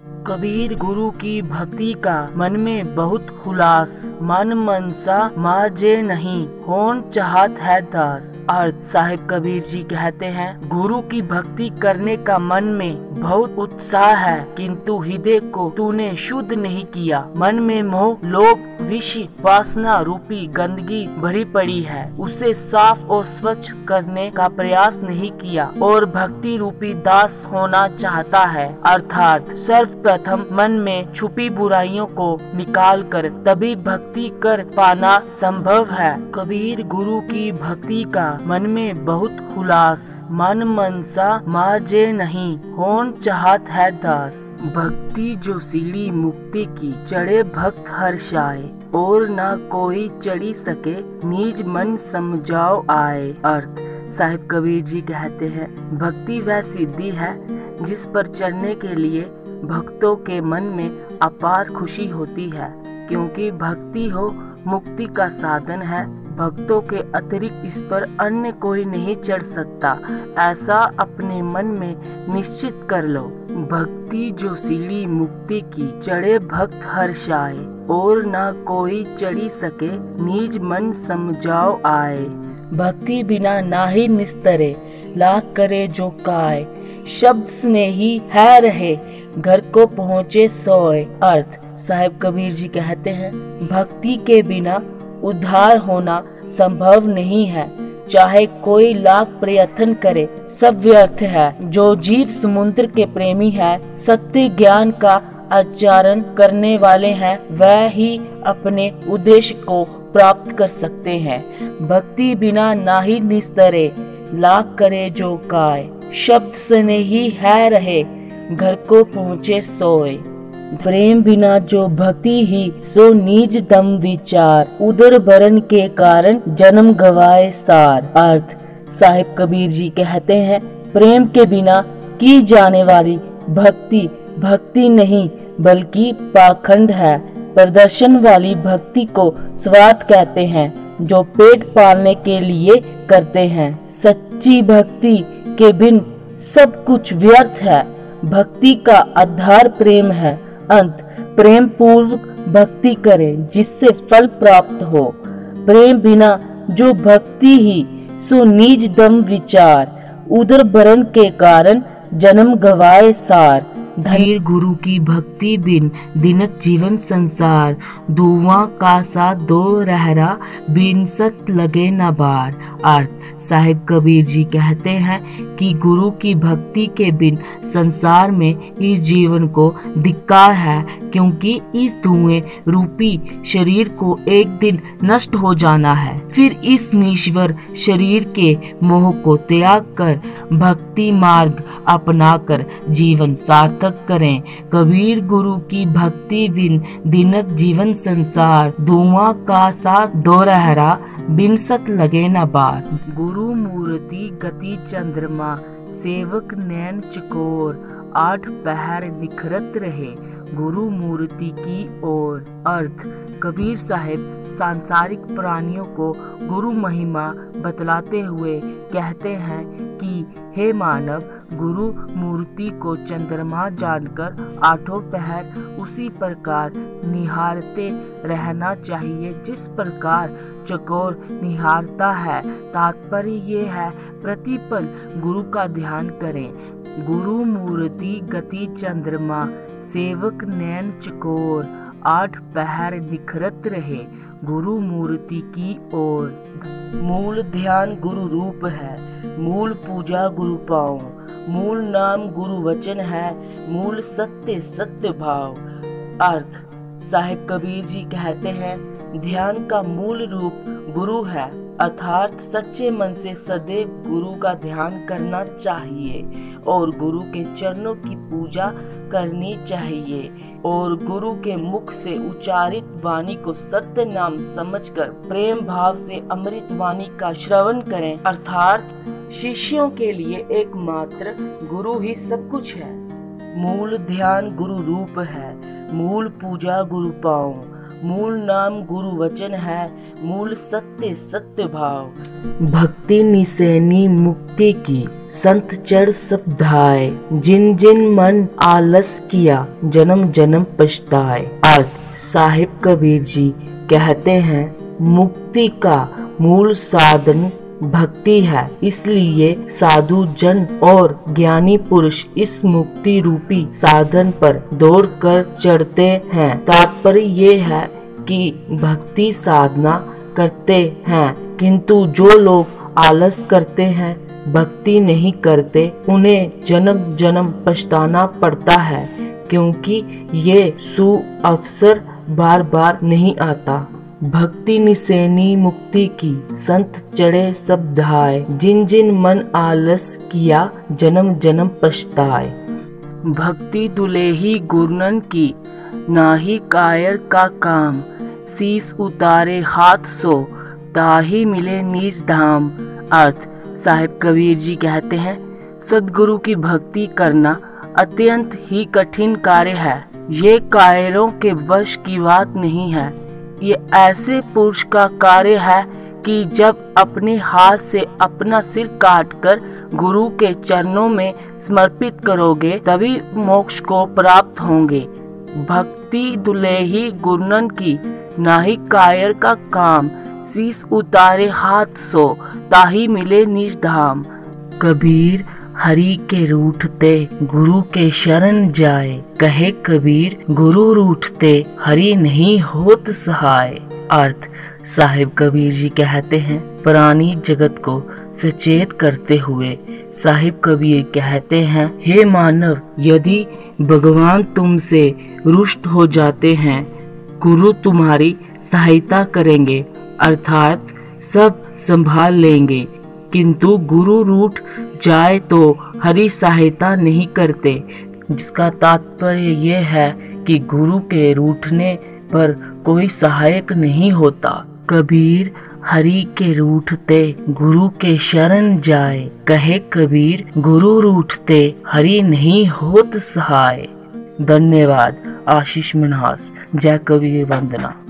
कबीर गुरु की भक्ति का मन में बहुत हुलास, मन मनसा माजे नहीं, होन चाहत है दास। अर्थ साहिब कबीर जी कहते हैं, गुरु की भक्ति करने का मन में बहुत उत्साह है, किंतु हृदय को तूने शुद्ध नहीं किया। मन में मोह, लोभ, विष, वासना रूपी गंदगी भरी पड़ी है, उसे साफ और स्वच्छ करने का प्रयास नहीं किया और भक्ति रूपी दास होना चाहता है। अर्थात सर्वप्रथम मन में छुपी बुराइयों को निकालकर तभी भक्ति कर पाना संभव है। कबीर गुरु की भक्ति का मन में बहुत हुलास, मन मनसा माजे नहीं, होन चाहत है दास। भक्ति जो सीढ़ी मुक्ति की, चढ़े भक्त हर्षाए, और ना कोई चढ़ी सके, निज मन समझाओ आए। अर्थ साहिब कबीर जी कहते हैं, भक्ति वह सिद्धि है जिस पर चढ़ने के लिए भक्तों के मन में अपार खुशी होती है, क्योंकि भक्ति हो मुक्ति का साधन है। भक्तों के अतिरिक्त इस पर अन्य कोई नहीं चढ़ सकता, ऐसा अपने मन में निश्चित कर लो। भक्ति जो सीढ़ी मुक्ति की, चढ़े भक्त हर्षाए, और ना कोई चढ़ी सके, निज मन समझाओ आए। भक्ति बिना नाही निस्तरे, लाख करे जो काय, शब्द स्नेही है रहे, घर को पहुँचे सोए। अर्थ साहिब कबीर जी कहते हैं, भक्ति के बिना उद्धार होना संभव नहीं है, चाहे कोई लाख प्रयत्न करे सब व्यर्थ है। जो जीव समुद्र के प्रेमी है, सत्य ज्ञान का आचरण करने वाले हैं, वह ही अपने उद्देश्य को प्राप्त कर सकते हैं। भक्ति बिना नाही निस्तरे, लाख करे जो काय, शब्द स्नेही है रहे, घर को पहुँचे सोए। प्रेम बिना जो भक्ति ही, सो निज दम विचार, उदर भरन के कारण जन्म गवाए सार। अर्थ साहिब कबीर जी कहते हैं, प्रेम के बिना की जाने वाली भक्ति भक्ति नहीं बल्कि पाखंड है। प्रदर्शन वाली भक्ति को स्वार्थ कहते हैं, जो पेट पालने के लिए करते हैं। सच्ची भक्ति के बिन सब कुछ व्यर्थ है। भक्ति का आधार प्रेम है। अंत प्रेम पूर्वक भक्ति करें जिससे फल प्राप्त हो। प्रेम बिना जो भक्ति ही, सो निज दम विचार, उदर भरन के कारण जन्म गवाए सार। धीर गुरु की भक्ति बिन दिनक जीवन संसार, दुआ का सा दो रहरा, बिन सत लगे न बार। अर्थ साहिब कबीर जी कहते हैं कि गुरु की भक्ति के बिन संसार में इस जीवन को धिक्कार है, क्योंकि इस धुएं रूपी शरीर को एक दिन नष्ट हो जाना है। फिर इस निश्वर शरीर के मोह को त्याग कर भक्ति मार्ग अपनाकर जीवन सार्थक करें। कबीर गुरु की भक्ति बिन दिनक जीवन संसार, धुआं का सा दोरहरा, बिन सत लगे न बार। गुरु मूर्ति गति चंद्रमा, सेवक नैन चकोर, आठ पहर निखरत रहे, गुरु मूर्ति की ओर। अर्थ कबीर साहिब सांसारिक प्राणियों को गुरु महिमा बतलाते हुए कहते हैं कि हे मानव, गुरु मूर्ति को चंद्रमा जानकर आठों पहर उसी प्रकार निहारते रहना चाहिए जिस प्रकार चकोर निहारता है। तात्पर्य ये है, प्रतिपल गुरु का ध्यान करें। गुरु मूर्ति गति चंद्रमा, सेवक नैन चकोर, आठ पहर निखरत रहे, गुरु मूर्ति की ओर। मूल ध्यान गुरु रूप है, मूल पूजा गुरु पाँव, मूल नाम गुरु वचन है, मूल सत्य सत्य भाव। अर्थ साहिब कबीर जी कहते हैं, ध्यान का मूल रूप गुरु है, अर्थात सच्चे मन से सदैव गुरु का ध्यान करना चाहिए और गुरु के चरणों की पूजा करनी चाहिए और गुरु के मुख से उच्चारित वाणी को सत्य नाम समझकर प्रेम भाव से अमृत वाणी का श्रवण करें। अर्थात शिष्यों के लिए एकमात्र गुरु ही सब कुछ है। मूल ध्यान गुरु रूप है, मूल पूजा गुरु पाँव, मूल नाम गुरु वचन है, मूल सत्य सत्य भाव। भक्ति निसेनी मुक्ति की, संत चढ़ सब धाए। जिन जिन मन आलस किया, जन्म जन्म पछताए। अर्थ, साहिब कबीर जी कहते हैं मुक्ति का मूल साधन भक्ति है, इसलिए साधु जन और ज्ञानी पुरुष इस मुक्ति रूपी साधन पर दौड़ कर चढ़ते हैं। तात्पर्य ये है कि भक्ति साधना करते हैं, किंतु जो लोग आलस करते हैं, भक्ति नहीं करते, उन्हें जन्म जन्म पछताना पड़ता है, क्योंकि ये सुअवसर बार बार नहीं आता। भक्ति निसेनी मुक्ति की, संत चढ़े सब धाए। जिन जिन मन आलस किया, जन्म जन्म पछताए। भक्ति दुलेही गुरनन की, नाही कायर का काम। शीस उतारे हाथ सो, ताही मिले निज धाम। अर्थ, साहिब कबीर जी कहते हैं सद्गुरु की भक्ति करना अत्यंत ही कठिन कार्य है। ये कायरों के वश की बात नहीं है। ये ऐसे पुरुष का कार्य है कि जब अपने हाथ से अपना सिर काटकर गुरु के चरणों में समर्पित करोगे, तभी मोक्ष को प्राप्त होंगे। भक्ति दुलेही गुरनन की, नाही कायर का काम। शीस उतारे हाथ सो, ताही मिले निज धाम। कबीर हरि के रूठते, गुरु के शरण जाए। कहे कबीर गुरु रूठते, हरि नहीं होत सहाय। अर्थ, साहिब कबीर जी कहते हैं प्राणी जगत को सचेत करते हुए साहिब कबीर कहते हैं, हे मानव, यदि भगवान तुमसे रुष्ट हो जाते हैं, गुरु तुम्हारी सहायता करेंगे, अर्थात सब संभाल लेंगे, किंतु गुरु रूठ जाए तो हरि सहायता नहीं करते। जिसका तात्पर्य ये है कि गुरु के रूठने पर कोई सहायक नहीं होता। कबीर हरि के रूठते, गुरु के शरण जाए। कहे कबीर गुरु रूठते, हरि नहीं होत सहाय। धन्यवाद। आशीष मन्हास। जय कबीर वंदना।